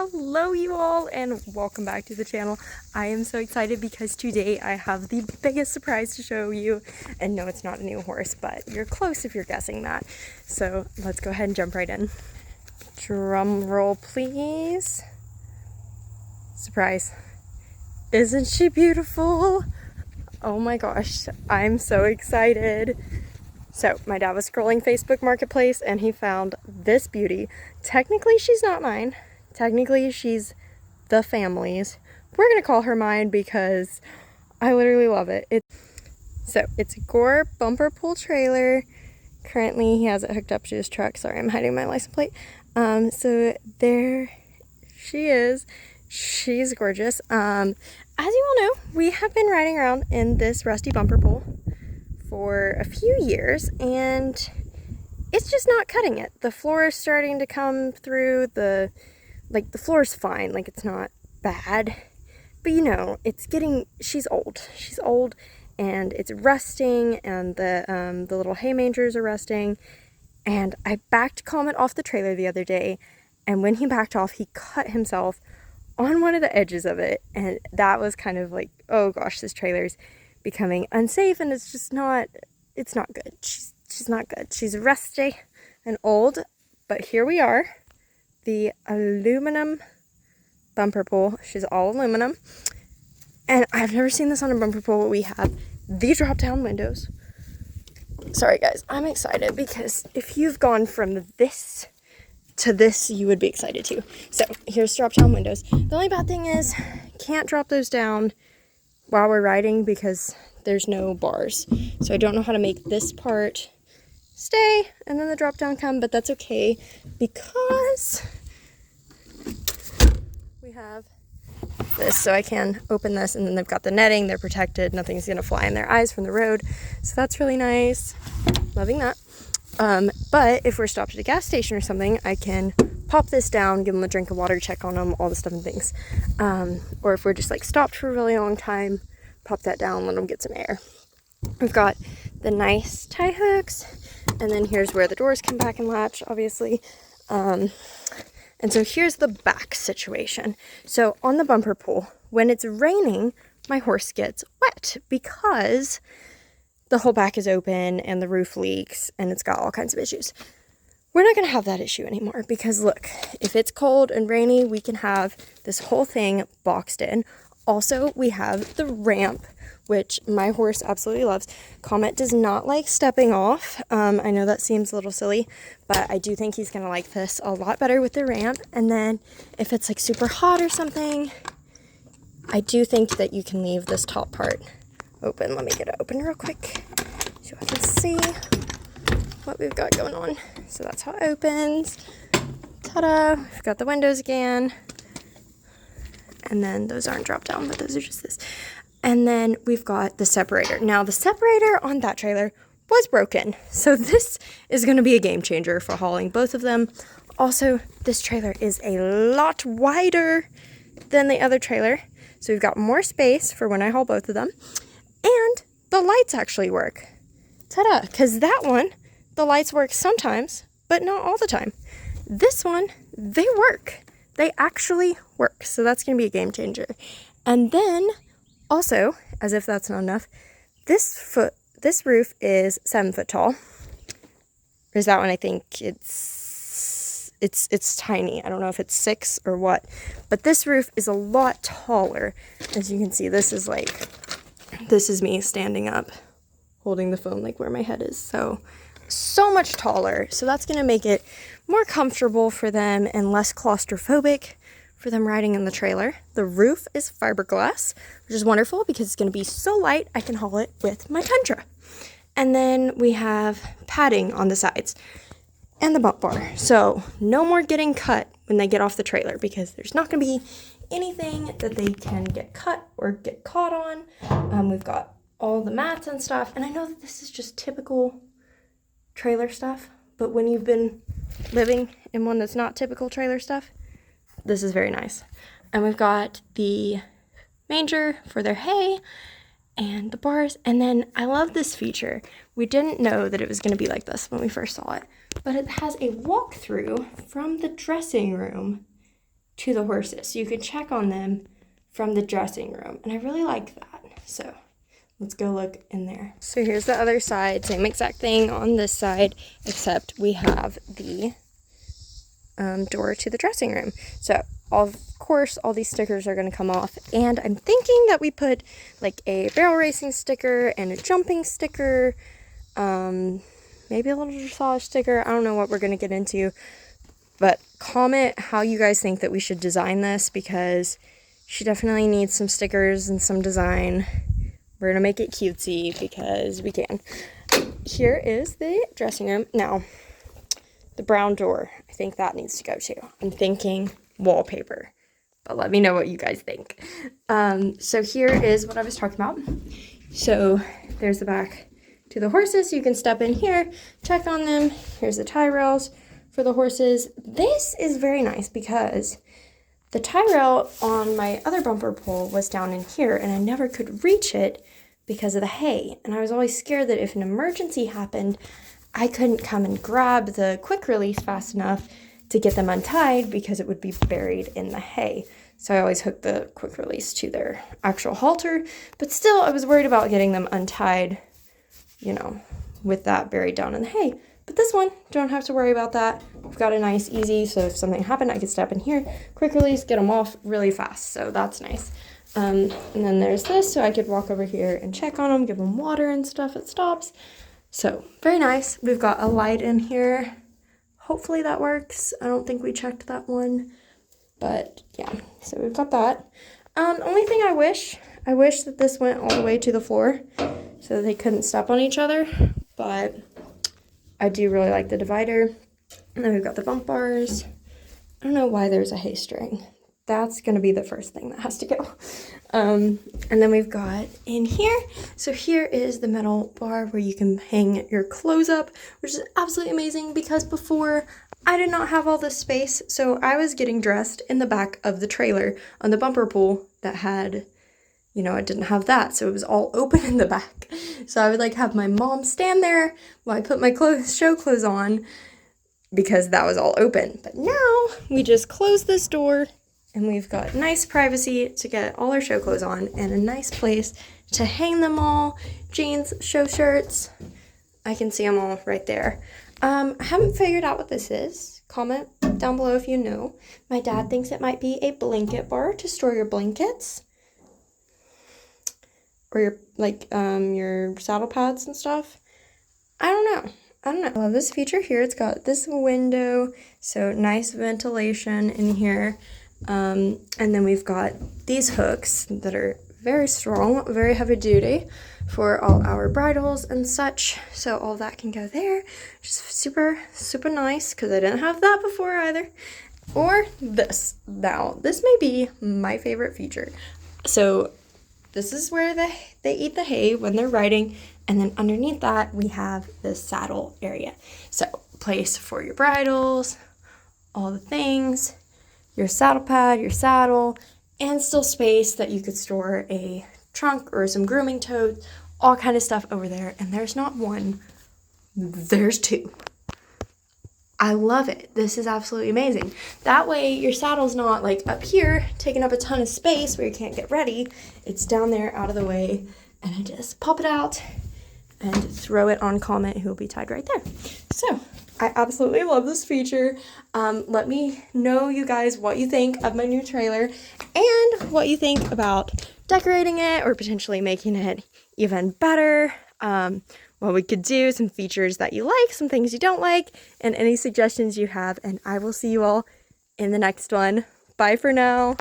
Hello you all and welcome back to the channel. I am so excited because today I have the biggest surprise to show you. And no, it's not a new horse, but you're close if you're guessing that. So let's go ahead and jump right in. Drum roll please. Surprise. Isn't she beautiful? Oh my gosh, I'm so excited. So my dad was scrolling Facebook Marketplace and he found this beauty. Technically she's not mine. Technically she's the family's. We're gonna call her mine because I literally love it. It's a Gore bumper pull trailer. Currently he has it hooked up to his truck. Sorry, I'm hiding my license plate. So there she is. She's gorgeous. As you all know, we have been riding around in this rusty bumper pull for a few years and it's just not cutting it. The floor is starting to come through. The floor's fine, like it's not bad, but you know, she's old and it's rusting, and the little hay mangers are rusting. And I backed Comet off the trailer the other day, and when he backed off, he cut himself on one of the edges of it, and that was kind of like, oh gosh, this trailer's becoming unsafe, and it's not good. She's not good. She's rusty and old, but here we are. The aluminum bumper pull. She's all aluminum. And I've never seen this on a bumper pull, but we have the drop down windows. Sorry guys, I'm excited because if you've gone from this to this, you would be excited too. So here's drop down windows. The only bad thing is can't drop those down while we're riding because there's no bars. So I don't know how to make this part stay and then the drop down come, but that's okay because we have this, so I can open this, and then they've got the netting, they're protected, nothing's gonna fly in their eyes from the road, so that's really nice. Loving that. But if we're stopped at a gas station or something, I can pop this down, give them a drink of water, check on them, all the stuff and things. Or if we're just like stopped for a really long time, pop that down, let them get some air. We've got the nice tie hooks, and then here's where the doors come back and latch, obviously. And so here's the back situation. So on the bumper pull, when it's raining, my horse gets wet because the whole back is open and the roof leaks and it's got all kinds of issues. We're not going to have that issue anymore because look, if it's cold and rainy, we can have this whole thing boxed in. Also, we have the ramp, which my horse absolutely loves. Comet does not like stepping off. I know that seems a little silly, but I do think he's gonna like this a lot better with the ramp. And then if it's like super hot or something, I do think that you can leave this top part open. Let me get it open real quick so I can see what we've got going on. So that's how it opens. Ta-da! We've got the windows again. And then those aren't drop down, but those are just this. And then we've got the separator. Now the separator on that trailer was broken. So this is going to be a game changer for hauling both of them. Also, this trailer is a lot wider than the other trailer. So we've got more space for when I haul both of them. And the lights actually work. Ta-da! Because that one, the lights work sometimes, but not all the time. This one, they work. They actually work. So that's going to be a game changer. And then also, as if that's not enough, this roof is 7 foot tall. There's that one, I think it's tiny. I don't know if it's 6 or what, but this roof is a lot taller. As you can see, this is me standing up, holding the phone like where my head is. So much taller. So that's going to make it more comfortable for them and less claustrophobic for them riding in the trailer. The roof is fiberglass, which is wonderful because it's going to be so light I can haul it with my Tundra. And then we have padding on the sides and the bump bar. So no more getting cut when they get off the trailer because there's not going to be anything that they can get cut or get caught on. We've got all the mats and stuff. And I know that this is just typical trailer stuff, but when you've been living in one that's not typical trailer stuff, this is very nice. And we've got the manger for their hay and the bars. And then I love this feature. We didn't know that it was going to be like this when we first saw it, but it has a walkthrough from the dressing room to the horses. So you can check on them from the dressing room. And I really like that. So let's go look in there. So here's the other side. Same exact thing on this side, except we have the door to the dressing room. So of course all these stickers are going to come off, and I'm thinking that we put like a barrel racing sticker and a jumping sticker, maybe a little dressage sticker. I don't know what we're going to get into, but comment how you guys think that we should design this, because she definitely needs some stickers and some design. We're going to make it cutesy because we can. Here is the dressing room. Now, the brown door, I think that needs to go too. I'm thinking wallpaper, but let me know what you guys think. So here is what I was talking about. So there's the back to the horses. You can step in here, check on them. Here's the tie rails for the horses. This is very nice because the tie rail on my other bumper pole was down in here, and I never could reach it because of the hay. And I was always scared that if an emergency happened, I couldn't come and grab the quick release fast enough to get them untied because it would be buried in the hay. So I always hooked the quick release to their actual halter, but still I was worried about getting them untied, you know, with that buried down in the hay. But this one, don't have to worry about that. We've got a nice, easy, so if something happened, I could step in here, quick release, get them off really fast. So that's nice. And then there's this, so I could walk over here and check on them, give them water and stuff at stops. So very nice. We've got a light in here. Hopefully that works. I don't think we checked that one, but yeah, so we've got that. Only thing I wish that this went all the way to the floor so that they couldn't step on each other, but I do really like the divider. And then we've got the bump bars. I don't know why there's a hay string. That's going to be the first thing that has to go. And then we've got in here, so here is the metal bar where you can hang your clothes up, which is absolutely amazing because before I did not have all this space. So I was getting dressed in the back of the trailer on the bumper pool that had, you know, it didn't have that. So it was all open in the back. So I would like have my mom stand there while I put my show clothes on because that was all open. But now we just close this door, and we've got nice privacy to get all our show clothes on and a nice place to hang them all. Jeans, show shirts. I can see them all right there. I haven't figured out what this is. Comment down below if you know. My dad thinks it might be a blanket bar to store your blankets. Or your, like, your saddle pads and stuff. I don't know. I love this feature here. It's got this window, so nice ventilation in here. And then we've got these hooks that are very strong, very heavy duty for all our bridles and such. So all that can go there. Just super, super nice because I didn't have that before either. Or this. Now, this may be my favorite feature. So this is where they eat the hay when they're riding. And then underneath that, we have the saddle area. So place for your bridles, all the things, your saddle pad, your saddle, and still space that you could store a trunk or some grooming totes, all kind of stuff over there. And there's not one, there's two. I love it. This is absolutely amazing. That way your saddle's not like up here taking up a ton of space where you can't get ready. It's down there out of the way, and I just pop it out and throw it on Comet, who will be tied right there. So I absolutely love this feature. Let me know, you guys, what you think of my new trailer and what you think about decorating it or potentially making it even better. What we could do, some features that you like, some things you don't like, and any suggestions you have. And I will see you all in the next one. Bye for now.